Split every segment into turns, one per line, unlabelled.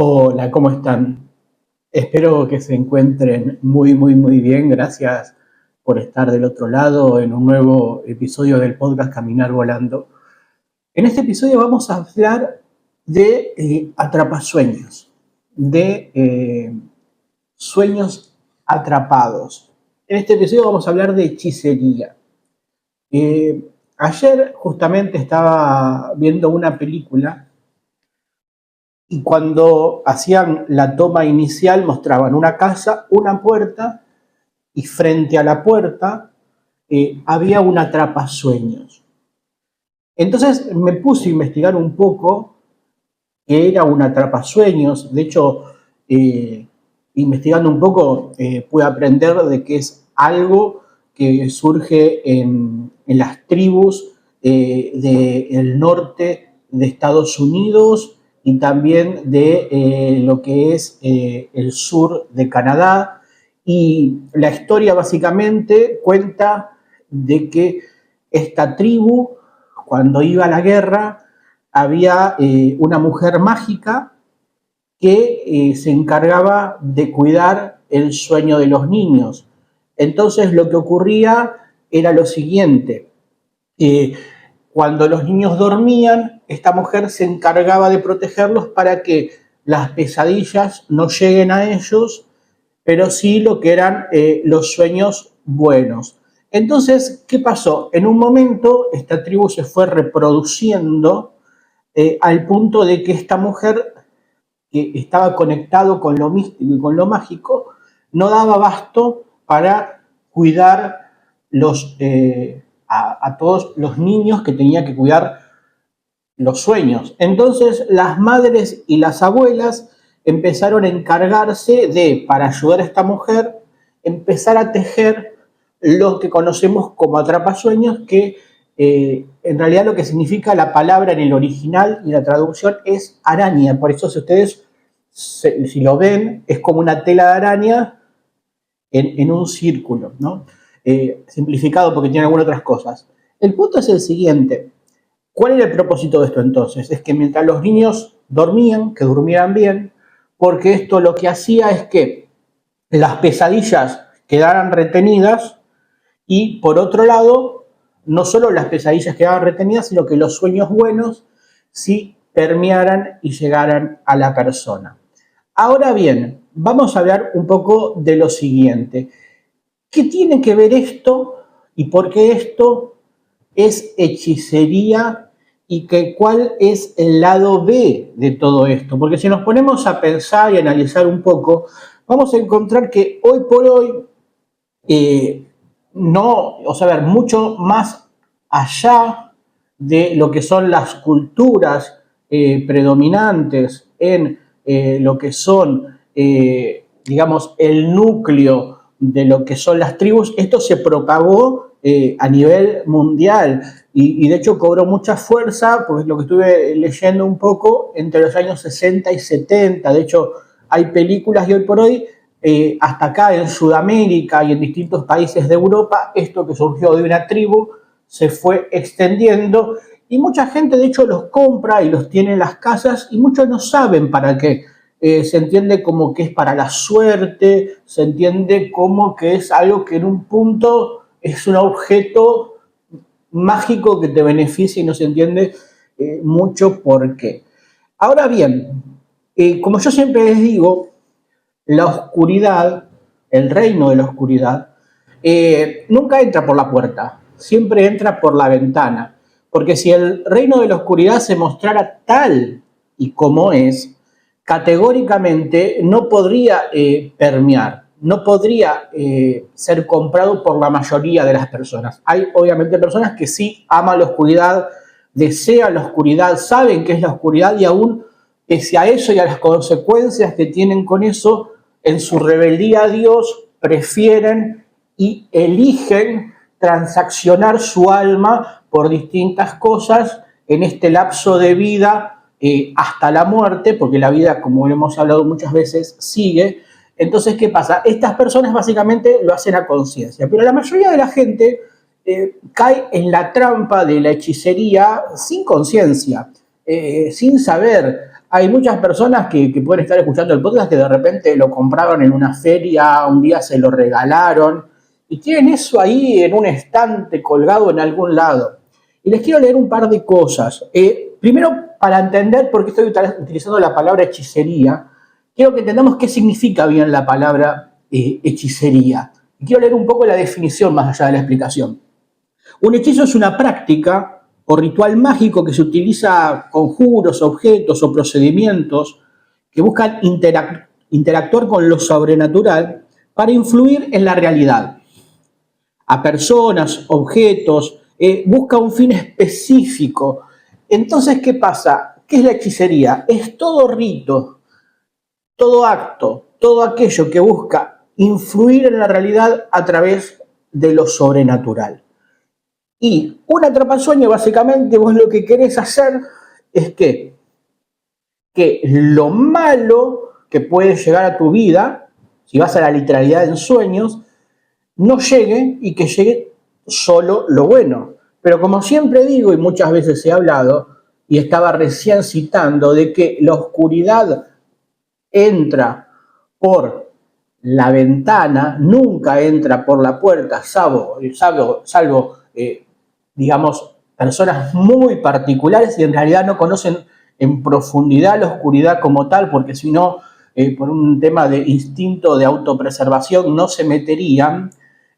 Hola, ¿cómo están? Espero que se encuentren muy bien. Gracias por estar del otro lado en un nuevo episodio del podcast Caminar Volando. En este episodio vamos a hablar de atrapasueños, de sueños atrapados. En este episodio vamos a hablar de hechicería. Ayer justamente estaba viendo una película y cuando hacían la toma inicial mostraban una casa, una puerta, y frente a la puerta había un atrapasueños. Entonces me puse a investigar un poco qué era un atrapasueños. De hecho, investigando un poco pude aprender de que es algo que surge en las tribus del norte de Estados Unidos y también de lo que es el sur de Canadá. Y la historia básicamente cuenta de que esta tribu, cuando iba a la guerra, había una mujer mágica que se encargaba de cuidar el sueño de los niños. Entonces lo que ocurría era lo siguiente: eh, cuando los niños dormían, esta mujer se encargaba de protegerlos para que las pesadillas no lleguen a ellos, pero sí lo que eran los sueños buenos. Entonces, ¿qué pasó? En un momento esta tribu se fue reproduciendo al punto de que esta mujer, que estaba conectado con lo místico y con lo mágico, no daba abasto para cuidar a todos los niños que tenía que cuidar los sueños. Entonces las madres y las abuelas empezaron a encargarse de, para ayudar a esta mujer, empezar a tejer lo que conocemos como atrapasueños, que en realidad lo que significa la palabra en el original y la traducción es araña. Por eso si ustedes, si lo ven, es como una tela de araña en un círculo, ¿no? Simplificado porque tiene algunas otras cosas. El punto es el siguiente: ¿cuál era el propósito de esto entonces? Es que mientras los niños dormían, que durmieran bien, porque esto lo que hacía es que las pesadillas quedaran retenidas y, por otro lado, no solo las pesadillas quedaban retenidas, sino que los sueños buenos sí permearan y llegaran a la persona. Ahora bien, vamos a hablar un poco de lo siguiente. ¿Qué tiene que ver esto y por qué esto es hechicería y que cuál es el lado B de todo esto? Porque si nos ponemos a pensar y analizar un poco, vamos a encontrar que hoy por hoy, no, o sea, ver, mucho más allá de lo que son las culturas predominantes en lo que son, digamos, el núcleo de lo que son las tribus, esto se propagó a nivel mundial y de hecho cobró mucha fuerza, pues lo que estuve leyendo un poco, entre los años 60 y 70. De hecho, hay películas y hoy por hoy, hasta acá en Sudamérica y en distintos países de Europa, esto que surgió de una tribu se fue extendiendo y mucha gente de hecho los compra y los tiene en las casas y muchos no saben para qué. Se entiende como que es para la suerte, se entiende como que es algo que en un punto es un objeto mágico que te beneficia y no se entiende mucho por qué. Ahora bien, como yo siempre les digo, la oscuridad, el reino de la oscuridad, nunca entra por la puerta, siempre entra por la ventana. Porque si el reino de la oscuridad se mostrara tal y como es, categóricamente no podría permear, no podría ser comprado por la mayoría de las personas. Hay obviamente personas que sí aman la oscuridad, desean la oscuridad, saben qué es la oscuridad y aún pese a eso y a las consecuencias que tienen con eso, en su rebeldía a Dios prefieren y eligen transaccionar su alma por distintas cosas en este lapso de vida hasta la muerte, porque la vida, como hemos hablado muchas veces, sigue. Entonces, ¿qué pasa? Estas personas básicamente lo hacen a conciencia, pero la mayoría de la gente cae en la trampa de la hechicería sin conciencia, sin saber. Hay muchas personas que pueden estar escuchando el podcast que de repente lo compraron en una feria, un día se lo regalaron y tienen eso ahí en un estante colgado en algún lado. Y les quiero leer un par de cosas. Primero, para entender por qué estoy utilizando la palabra hechicería, quiero que entendamos qué significa bien la palabra hechicería. Y quiero leer un poco la definición más allá de la explicación. Un hechizo es una práctica o ritual mágico que se utiliza conjuros, objetos o procedimientos que buscan interactuar con lo sobrenatural para influir en la realidad. A personas, objetos, busca un fin específico. Entonces, ¿qué pasa? ¿Qué es la hechicería? Es todo rito, todo acto, todo aquello que busca influir en la realidad a través de lo sobrenatural. Y un atrapasueño, básicamente, vos lo que querés hacer es que lo malo que puede llegar a tu vida, si vas a la literalidad en sueños, no llegue y que llegue solo lo bueno. Pero como siempre digo, y muchas veces he hablado, y estaba recién citando, de que la oscuridad entra por la ventana, nunca entra por la puerta, salvo digamos, personas muy particulares y en realidad no conocen en profundidad la oscuridad como tal, porque si no, por un tema de instinto de autopreservación, no se meterían.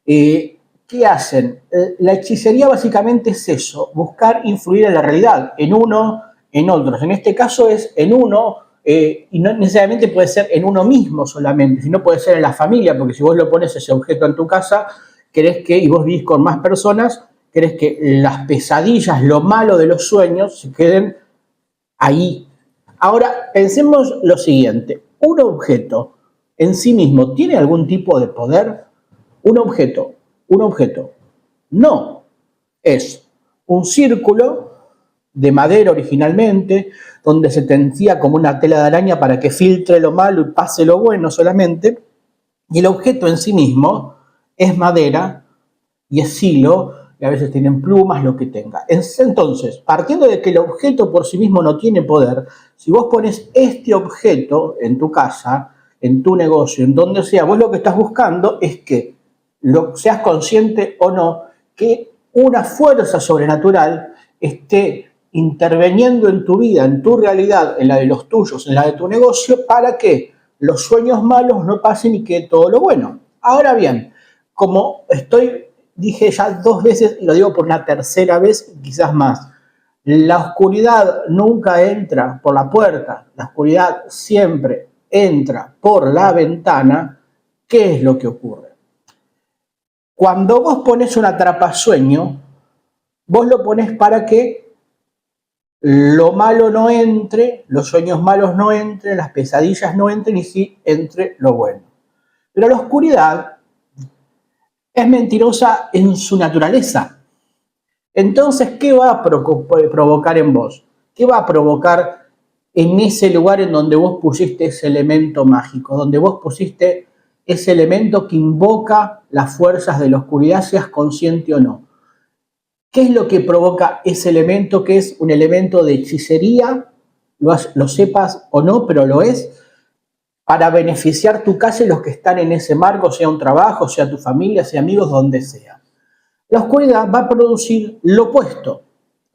¿Qué hacen? La hechicería básicamente es eso, buscar influir en la realidad, en uno, en otros. En este caso es en uno, y no necesariamente puede ser en uno mismo solamente, sino puede ser en la familia, porque si vos lo pones ese objeto en tu casa, querés que, y vos vivís con más personas, querés que las pesadillas, lo malo de los sueños, se queden ahí. Ahora, pensemos lo siguiente. ¿Un objeto en sí mismo tiene algún tipo de poder? Un objeto no. Es un círculo de madera originalmente, donde se tensía como una tela de araña para que filtre lo malo y pase lo bueno solamente. Y el objeto en sí mismo es madera y es hilo, y a veces tienen plumas, lo que tenga. Entonces, partiendo de que el objeto por sí mismo no tiene poder, si vos pones este objeto en tu casa, en tu negocio, en donde sea, vos lo que estás buscando es que, seas consciente o no, que una fuerza sobrenatural esté interviniendo en tu vida, en tu realidad, en la de los tuyos, en la de tu negocio, para que los sueños malos no pasen y quede todo lo bueno. Ahora bien, como dije ya 2 veces y lo digo por una tercera vez, quizás más, la oscuridad nunca entra por la puerta, la oscuridad siempre entra por la ventana. ¿Qué es lo que ocurre? Cuando vos pones un atrapasueño, vos lo pones para que lo malo no entre, los sueños malos no entren, las pesadillas no entren y sí entre lo bueno. Pero la oscuridad es mentirosa en su naturaleza. Entonces, ¿qué va a provocar en vos? ¿Qué va a provocar en ese lugar en donde vos pusiste ese elemento mágico, donde vos pusiste ese elemento que invoca las fuerzas de la oscuridad, seas consciente o no? ¿Qué es lo que provoca ese elemento, que es un elemento de hechicería? Lo sepas o no, pero lo es, para beneficiar tu casa y los que están en ese marco, sea un trabajo, sea tu familia, sea amigos, donde sea. La oscuridad va a producir lo opuesto.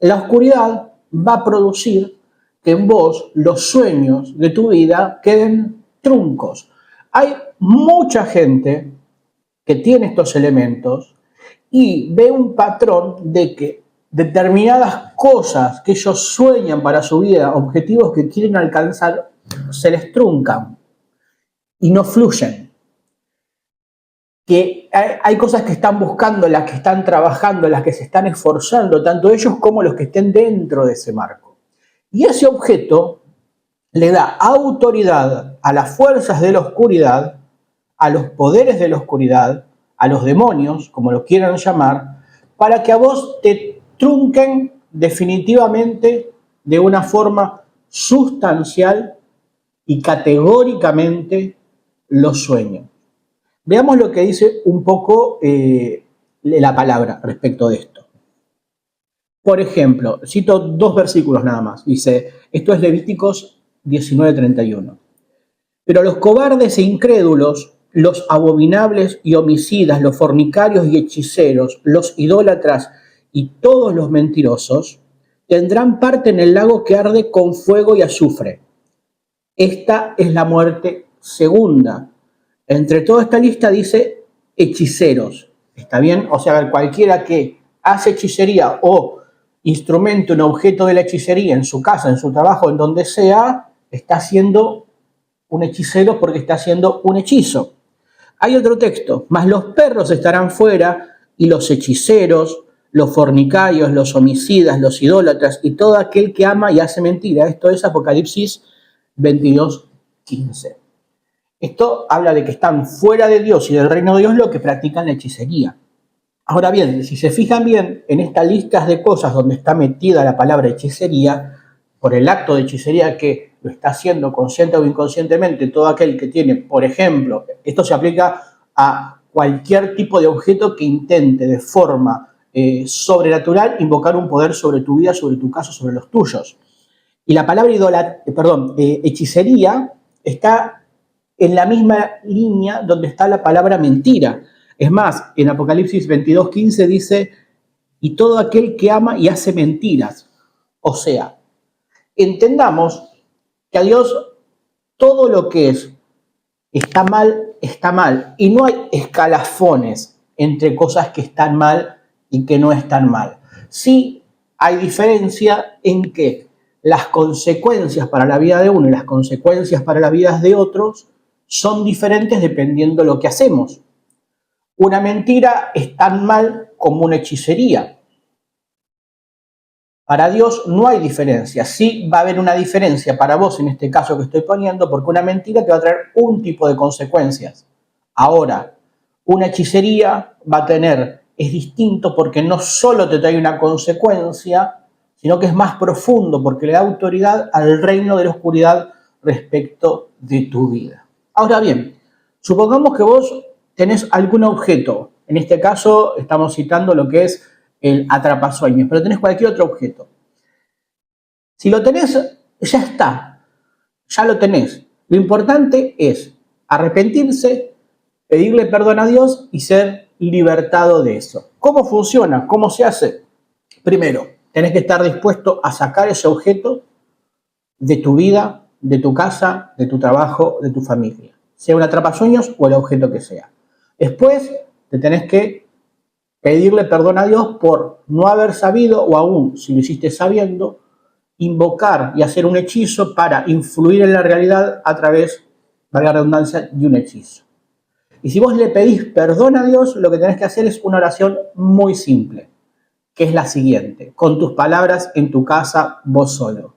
La oscuridad va a producir que en vos los sueños de tu vida queden truncos. Hay mucha gente que tiene estos elementos y ve un patrón de que determinadas cosas que ellos sueñan para su vida, objetivos que quieren alcanzar, se les truncan y no fluyen. Que hay cosas que están buscando, las que están trabajando, las que se están esforzando, tanto ellos como los que estén dentro de ese marco. Y ese objeto le da autoridad a las fuerzas de la oscuridad, a los poderes de la oscuridad, a los demonios, como lo quieran llamar, para que a vos te trunquen definitivamente de una forma sustancial y categóricamente los sueños. Veamos lo que dice un poco la palabra respecto de esto. Por ejemplo, cito 2 versículos nada más. Dice, esto es Levíticos 19:31. Pero los cobardes e incrédulos, los abominables y homicidas, los fornicarios y hechiceros, los idólatras y todos los mentirosos, tendrán parte en el lago que arde con fuego y azufre. Esta es la muerte segunda. Entre toda esta lista dice hechiceros. ¿Está bien? O sea, cualquiera que hace hechicería o instrumente un objeto de la hechicería en su casa, en su trabajo, en donde sea, está haciendo un hechicero porque está haciendo un hechizo. Hay otro texto, mas los perros estarán fuera y los hechiceros, los fornicarios, los homicidas, los idólatras y todo aquel que ama y hace mentira. Esto es Apocalipsis 22:15. Esto habla de que están fuera de Dios y del reino de Dios los que practican la hechicería. Ahora bien, si se fijan bien en estas listas de cosas donde está metida la palabra hechicería, por el acto de hechicería que lo está haciendo consciente o inconscientemente todo aquel que tiene, por ejemplo, esto se aplica a cualquier tipo de objeto que intente de forma sobrenatural invocar un poder sobre tu vida, sobre tu caso, sobre los tuyos. Y la palabra hechicería está en la misma línea donde está la palabra mentira. Es más, en Apocalipsis 22:15 dice, y todo aquel que ama y hace mentiras. O sea, entendamos que a Dios todo lo que está mal, está mal. Y no hay escalafones entre cosas que están mal y que no están mal. Sí hay diferencia en que las consecuencias para la vida de uno y las consecuencias para las vidas de otros son diferentes dependiendo de lo que hacemos. Una mentira es tan mal como una hechicería. Para Dios no hay diferencia. Sí va a haber una diferencia para vos en este caso que estoy poniendo, porque una mentira te va a traer un tipo de consecuencias. Ahora, una hechicería es distinto porque no solo te trae una consecuencia, sino que es más profundo porque le da autoridad al reino de la oscuridad respecto de tu vida. Ahora bien, supongamos que vos tenés algún objeto. En este caso estamos citando lo que es el atrapasueños, pero tenés cualquier otro objeto. Si lo tenés, ya está, ya lo tenés. Lo importante es arrepentirse, pedirle perdón a Dios y ser libertado de eso. ¿Cómo funciona? ¿Cómo se hace? Primero, tenés que estar dispuesto a sacar ese objeto de tu vida, de tu casa, de tu trabajo, de tu familia. Sea un atrapasueños o el objeto que sea. Después, te tenés que pedirle perdón a Dios por no haber sabido, o aún si lo hiciste sabiendo, invocar y hacer un hechizo para influir en la realidad a través, valga la redundancia, de un hechizo. Y si vos le pedís perdón a Dios, lo que tenés que hacer es una oración muy simple, que es la siguiente, con tus palabras en tu casa, vos solo.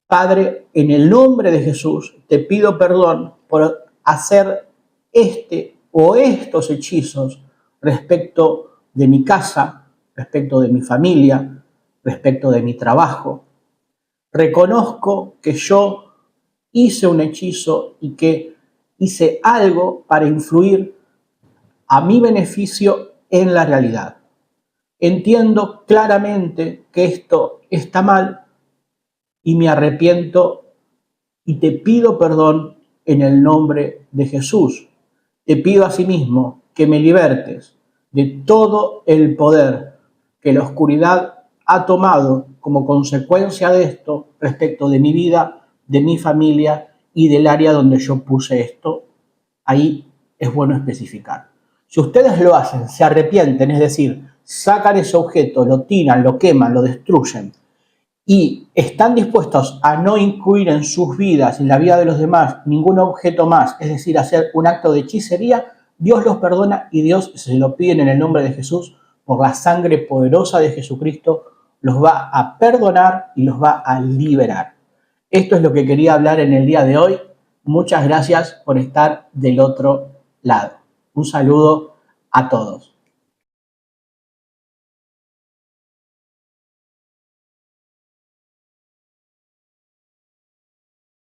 Padre, en el nombre de Jesús, te pido perdón por hacer este o estos hechizos respecto de mi casa, respecto de mi familia, respecto de mi trabajo. Reconozco que yo hice un hechizo y que hice algo para influir a mi beneficio en la realidad. Entiendo claramente que esto está mal y me arrepiento y te pido perdón en el nombre de Jesús. Te pido asimismo que me libertes de todo el poder que la oscuridad ha tomado como consecuencia de esto respecto de mi vida, de mi familia y del área donde yo puse esto. Ahí es bueno especificar. Si ustedes lo hacen, se arrepienten, es decir, sacan ese objeto, lo tiran, lo queman, lo destruyen, y están dispuestos a no incluir en sus vidas, en la vida de los demás, ningún objeto más, es decir, hacer un acto de hechicería, Dios los perdona y Dios, se lo piden en el nombre de Jesús, por la sangre poderosa de Jesucristo, los va a perdonar y los va a liberar. Esto es lo que quería hablar en el día de hoy. Muchas gracias por estar del otro lado. Un saludo a todos.